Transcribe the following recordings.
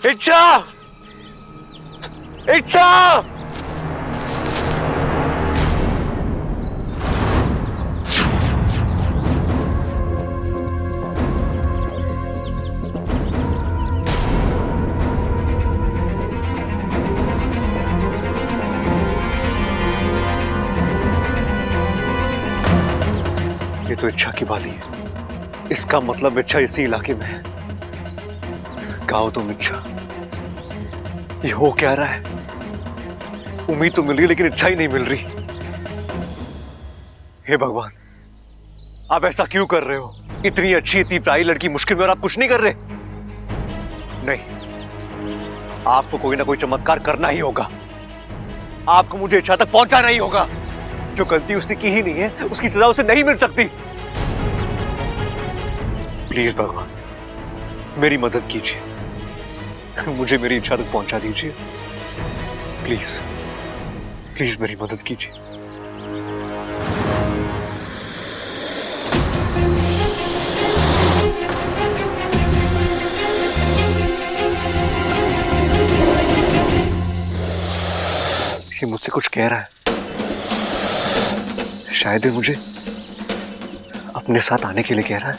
इच्छा, इच्छा, ये तो इच्छा की बात है। इसका मतलब इच्छा इसी इलाके में है। गाओ तुम इच्छा, ये हो क्या रहा है? उम्मीद तो मिल रही लेकिन इच्छा ही नहीं मिल रही। हे भगवान, आप ऐसा क्यों कर रहे हो? इतनी अच्छी इतनी प्यारी लड़की मुश्किल में और आप कुछ नहीं कर रहे? नहीं, आपको कोई ना कोई चमत्कार करना ही होगा। आपको मुझे इच्छा तक पहुंचाना ही होगा। जो गलती उसने की ही नहीं है उसकी सजा उसे नहीं मिल सकती। प्लीज भगवान, मेरी मदद कीजिए, मुझे मेरी इच्छा तक पहुंचा दीजिए। प्लीज प्लीज मेरी मदद कीजिए। ये मुझसे कुछ कह रहा है। शायद ये मुझे अपने साथ आने के लिए कह रहा है।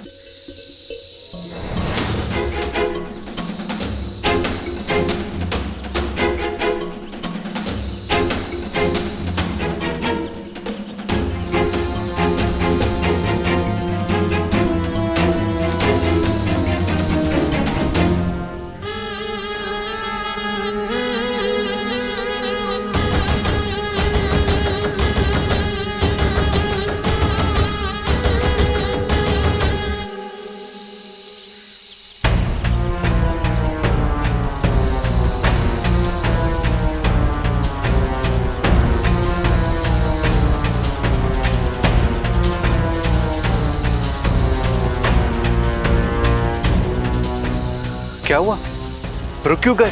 क्या हुआ? रुक क्यों गए?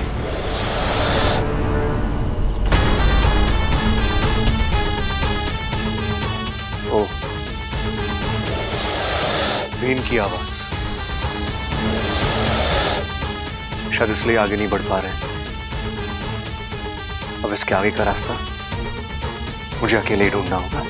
ओ, बीन की आवाज। शायद इसलिए आगे नहीं बढ़ पा रहे हैं। अब इसके आगे का रास्ता मुझे अकेले ही ढूंढना होगा।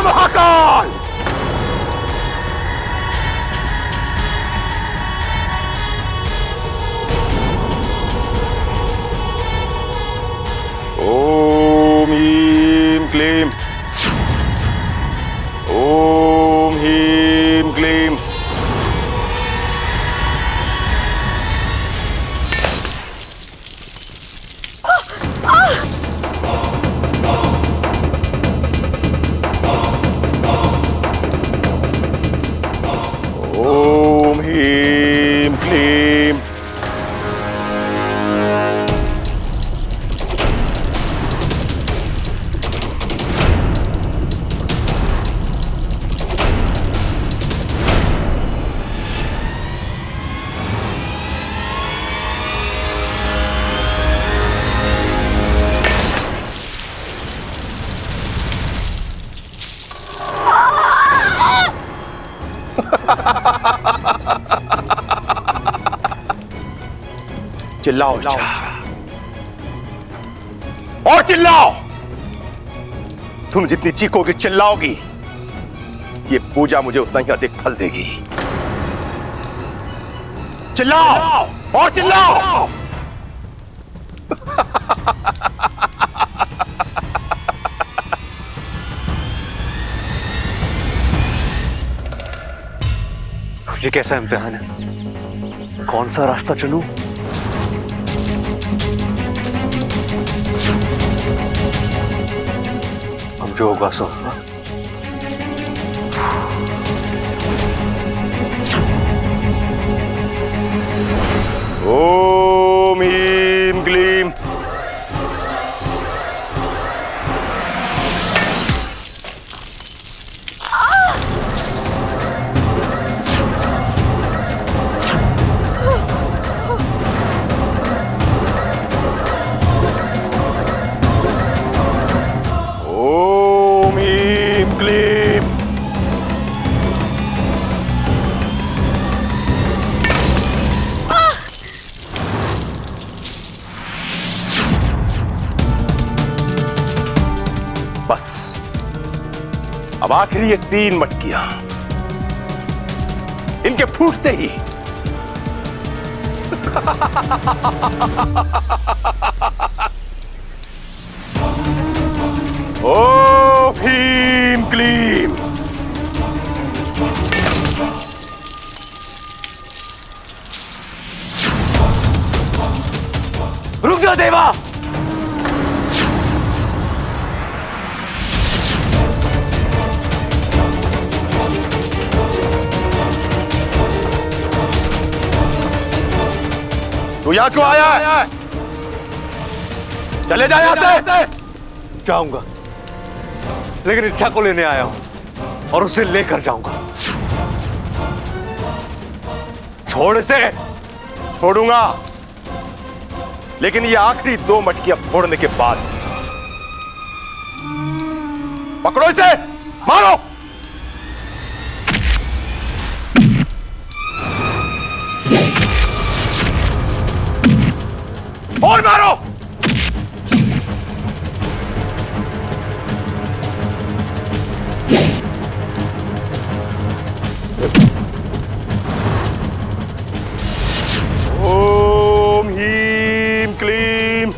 महाकाल! ओम ह्रीं क्लीं। ओम ह्रीं क्लीं। ओम ह्रीं क्लीं। चिल्लाओ और चिल्लाओ। तुम जितनी चीखोगी चिल्लाओगी, ये पूजा मुझे उतना ही अधिक फल देगी। चिल्लाओ और चिल्लाओ। ये कैसा इम्तिहान है? कौन सा रास्ता चलूं? अब जो होगा सो होगा। ओम ह्रीं क्लीं। अब आखिर ये 3 मटकियां इनके फूटते ही ओम ह्रीं क्लीं। रुक जा देवा। तू यहां क्यों आया है? चले जा यहां से। जाऊंगा, लेकिन इच्छा को लेने आया हूं और उसे लेकर जाऊंगा। छोड़ इसे। छोड़ूंगा, लेकिन ये आखिरी 2 मटकियां फोड़ने के बाद। पकड़ो इसे, मारो। और मारो। ओम ह्रीं क्लीं।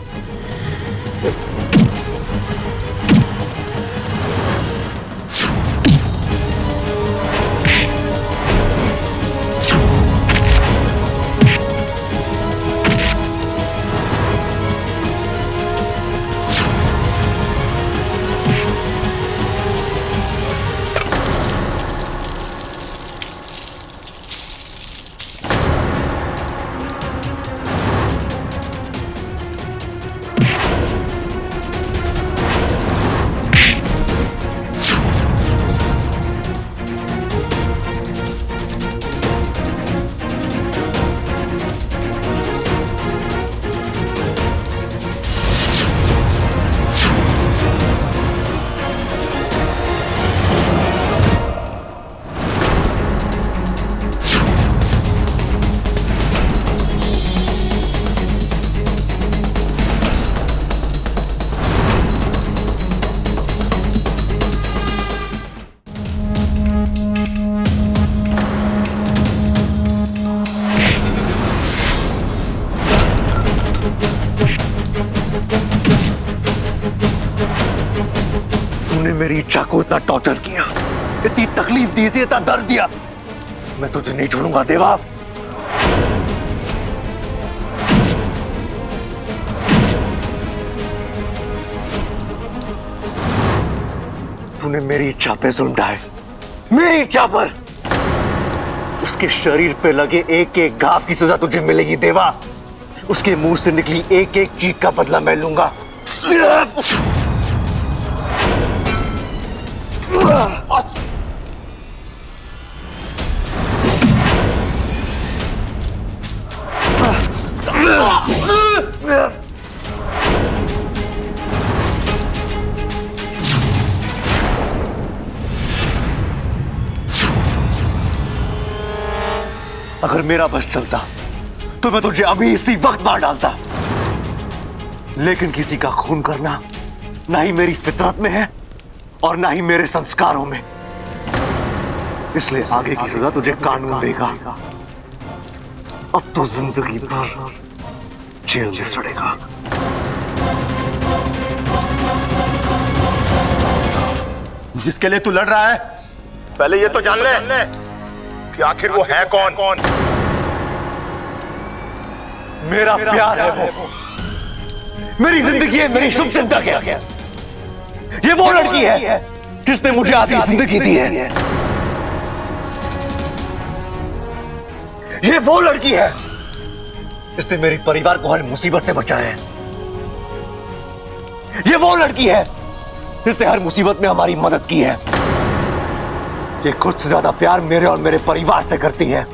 मेरी इच्छा को इतना टॉर्चर किया, इतनी तकलीफ दी, इसे इतना दर्द दिया, मैं तुझे नहीं छोड़ूंगा देवा। तूने मेरी इच्छा पे जुल्म ढाए, मेरी इच्छा पर। उसके शरीर पे लगे एक एक घाव की सजा तुझे मिलेगी देवा। उसके मुंह से निकली एक एक चीख का बदला मैं लूंगा। अगर मेरा बस चलता तो मैं तुझे अभी इसी वक्त मार डालता, लेकिन किसी का खून करना ना ही मेरी फितरत में है और ना ही मेरे संस्कारों में। इसलिए आगे की सजा तुझे कानून देगा। अब तो जिंदगी भर जेल में सड़ेगा। जिसके लिए तू लड़ रहा है, पहले ये तो जान ले कि आखिर वो है कौन। मेरा प्यार है वो, मेरी जिंदगी है, मेरी शुभ चिंतक है। ये वो लड़की है जिसने मुझे आधी जिंदगी दी है। ये वो लड़की है जिसने मेरे परिवार को हर मुसीबत से बचाया है। ये वो लड़की है जिसने हर मुसीबत में हमारी मदद की है। ये खुद से ज्यादा प्यार मेरे और मेरे परिवार से करती है।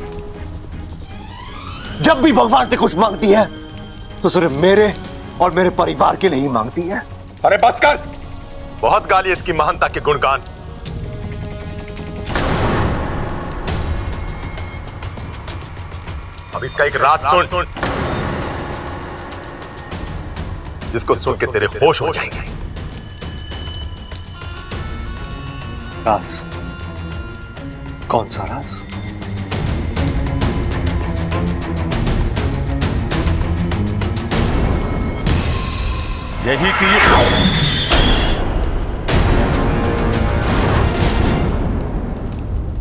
जब भी भगवान से कुछ मांगती है तो सिर्फ मेरे और मेरे परिवार के लिए ही मांगती है। अरे बस कर, बहुत गाली इसकी महानता के गुणगान। अब इसका एक राज सुन, जिसको सुन के तेरे होश हो जाएंगे। राज? कौन सा राज? यही कि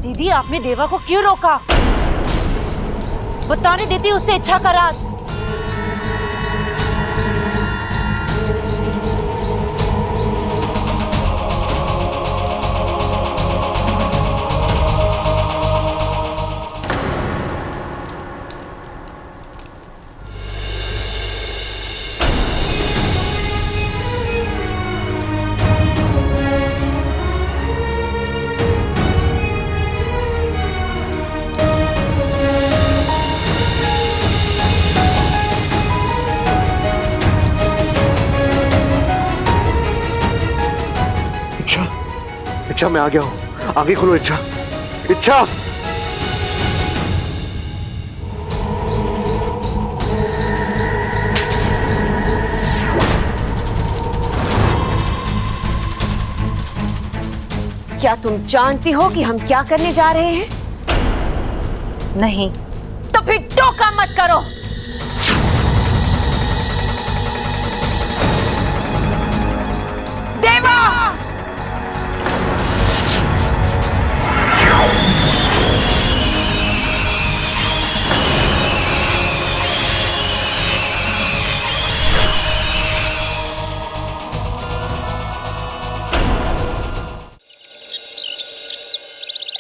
दीदी, आपने देवा को क्यों रोका? बताने देती उससे इच्छा का राज। इच्छा, मैं आ गया हूं। आगे खोलो इच्छा। इच्छा, क्या तुम जानती हो कि हम क्या करने जा रहे हैं? नहीं। तो फिर टोका मत करो। देवा!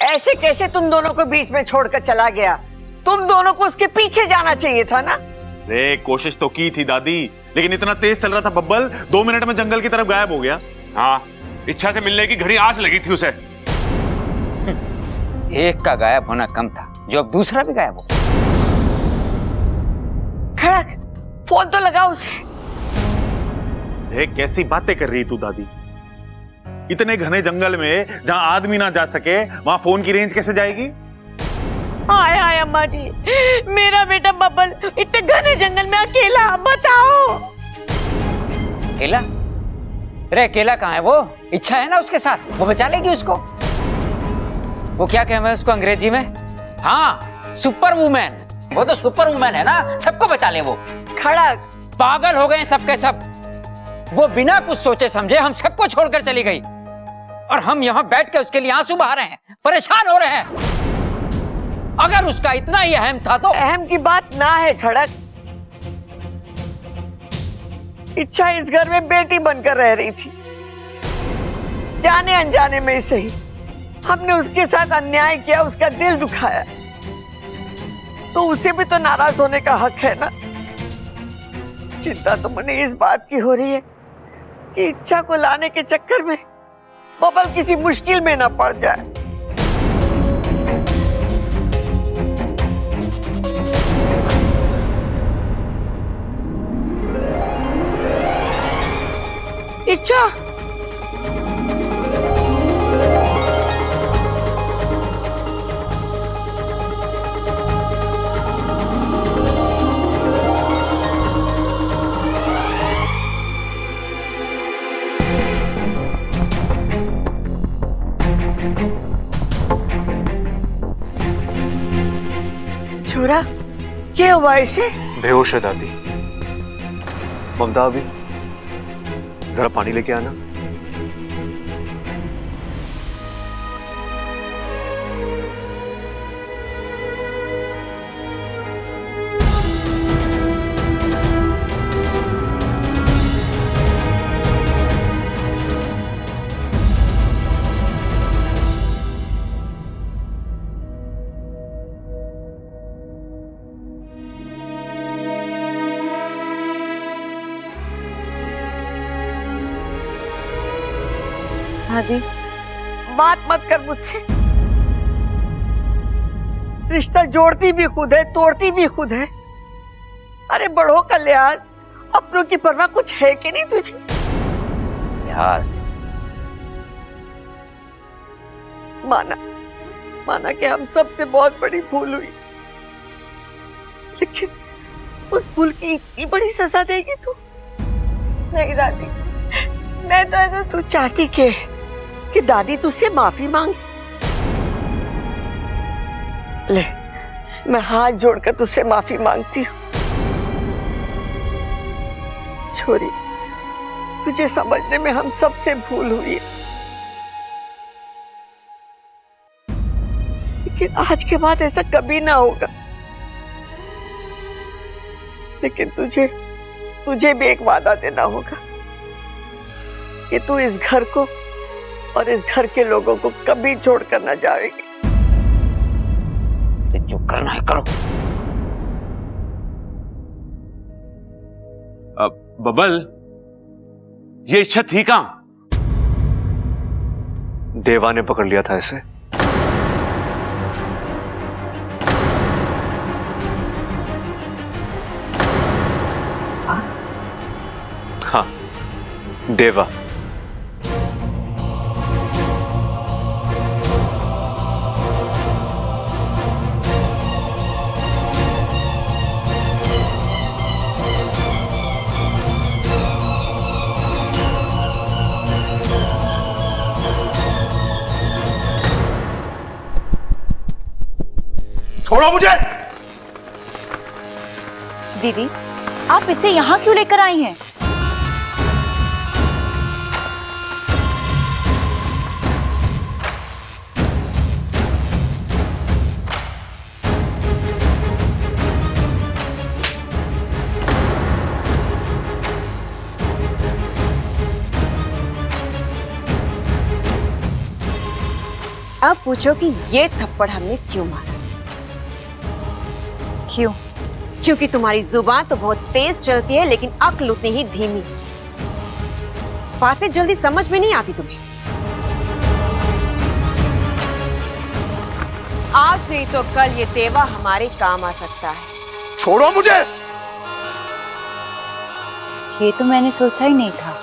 ऐसे कैसे तुम दोनों को बीच में छोड़कर चला गया? तुम दोनों को उसके पीछे जाना चाहिए था ना। रे, कोशिश तो की थी दादी, लेकिन इतना तेज चल रहा था बब्बल, 2 मिनट में जंगल की तरफ गायब हो गया। हाँ, इच्छा से मिलने की घड़ी आज लगी थी उसे। एक का गायब होना कम था, जो अब दूसरा भी गायब हो। खड़क, फोन तो लगाओ उसे। रे, कैसी बातें कर रही तू दादी? इतने घने जंगल में जहां आदमी ना जा सके, वहां फोन की रेंज कैसे जाएगी? हाय हाय अम्मा जी, मेरा बेटा बब्बल इतने घने जंगल में अकेला, बताओ। अकेला? अरे अकेला कहाँ है वो? इच्छा है ना उसके साथ, वो बचा लेगी उसको। वो क्या कहें मैं उसको अंग्रेजी में? हाँ, सुपर वुमेन। वो तो सुपर वुमेन है ना, सबको बचा ले वो। खड़क, पागल हो गए सबके सब। वो बिना कुछ सोचे समझे हम सबको छोड़कर चली गई, और हम यहाँ बैठ के उसके लिए आंसू बहा रहे हैं, परेशान हो रहे हैं। अगर उसका इतना ही अहम था तो। अहम की बात ना है खड़क। इच्छा इस घर में बेटी बनकर रह रही थी। जाने अनजाने में से ही हमने उसके साथ अन्याय किया, उसका दिल दुखाया, तो उसे भी तो नाराज होने का हक है ना। चिंता तो मुझे इस बात की हो रही है कि इच्छा को लाने के चक्कर में बबल किसी मुश्किल में ना पड़ जाए। इच्छा! छोरा, क्या हुआ इसे? बेहोश है दादी। ममता, अभी जरा पानी लेके आना। दादी, बात मत कर मुझसे। रिश्ता जोड़ती भी खुद है, तोड़ती भी खुद है। अरे बड़ों का लिहाज, अपनों की परवाह कुछ है कि नहीं तुझे? लिहाज? माना कि हम सबसे बहुत बड़ी भूल हुई, लेकिन उस भूल की इतनी बड़ी सजा देगी तू? नहीं दादी, मैं तो ऐसा तू चाहती के कि दादी तुझसे माफी मांगे। ले, मैं हाथ जोड़कर तुझसे माफी मांगती हूँ। छोरी, तुझे समझने में हम सबसे भूल हुई है, लेकिन आज के बाद ऐसा कभी ना होगा। लेकिन तुझे भी एक वादा देना होगा कि तू इस घर को और इस घर के लोगों को कभी छोड़कर ना जाएगी। जो करना है करो। बबल, ये इच्छा थी कहां? देवा ने पकड़ लिया था इसे। हाँ, देवा। छोड़ो मुझे। दीदी, आप इसे यहाँ क्यों लेकर आई हैं? अब पूछो कि ये थप्पड़ हमने क्यों मारा? क्यों? क्योंकि तुम्हारी जुबान तो बहुत तेज चलती है, लेकिन अक्ल उतनी ही धीमी। बातें जल्दी समझ में नहीं आती तुम्हें। आज नहीं तो कल ये देवा हमारे काम आ सकता है। छोड़ो मुझे। ये तो मैंने सोचा ही नहीं था।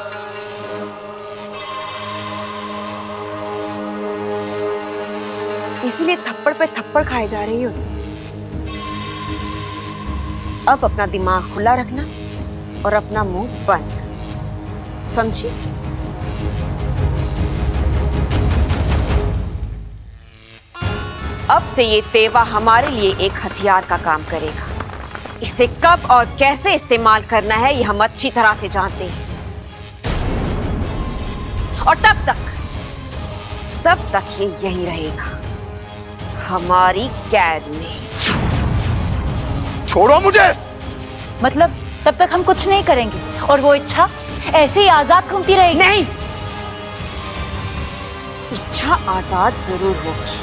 इसीलिए थप्पड़ पे थप्पड़ खाए जा रही हो। अब अपना दिमाग खुला रखना और अपना मुंह बंद, समझी? अब से ये तेवा हमारे लिए एक हथियार का काम करेगा। इसे कब और कैसे इस्तेमाल करना है ये हम अच्छी तरह से जानते हैं। और तब तक ये यहीं रहेगा, हमारी कैद में। छोड़ो मुझे। मतलब तब तक हम कुछ नहीं करेंगे और वो इच्छा ऐसे ही आजाद घूमती रहेगी? नहीं, इच्छा आजाद जरूर होगी,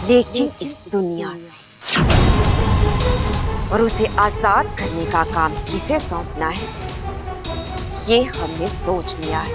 लेकिन इस दुनिया से। और उसे आजाद करने का काम किसे सौंपना है ये हमने सोच लिया है।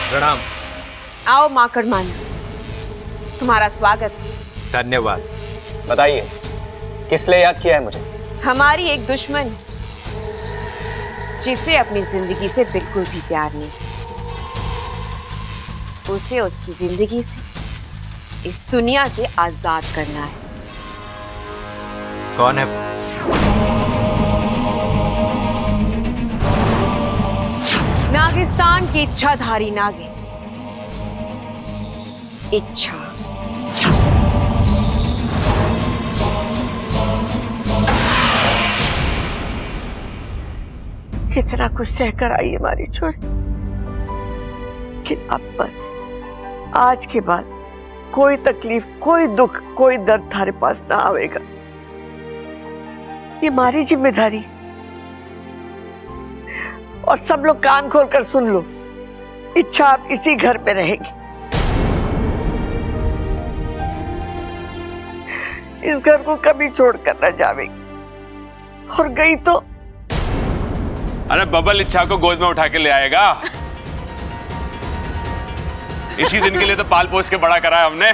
प्रणाम। आओ माकड़ मान, तुम्हारा स्वागत है। धन्यवाद। बताइए, किस लिए याद किया है मुझे? हमारी एक दुश्मन जिसे अपनी जिंदगी से बिल्कुल भी प्यार नहीं, उसे उसकी जिंदगी से, इस दुनिया से आजाद करना है। कौन है वो? नागिस्तान की इच्छाधारी नागिन। इच्छा। कितना कुछ सहकर आई हमारी छोरी, लेकिन अब बस आज के बाद कोई तकलीफ, कोई दुख, कोई दर्द थारे पास ना आवेगा। ये हमारी जिम्मेदारी। और सब लोग कान खोलकर सुन लो, इच्छा आप इसी घर पे रहेगी। इस घर को कभी छोड़कर न जावेगी, और गई तो अरे बबल इच्छा को गोद में उठा के ले आएगा। इसी दिन के लिए तो पाल पोस के बड़ा करा है हमने।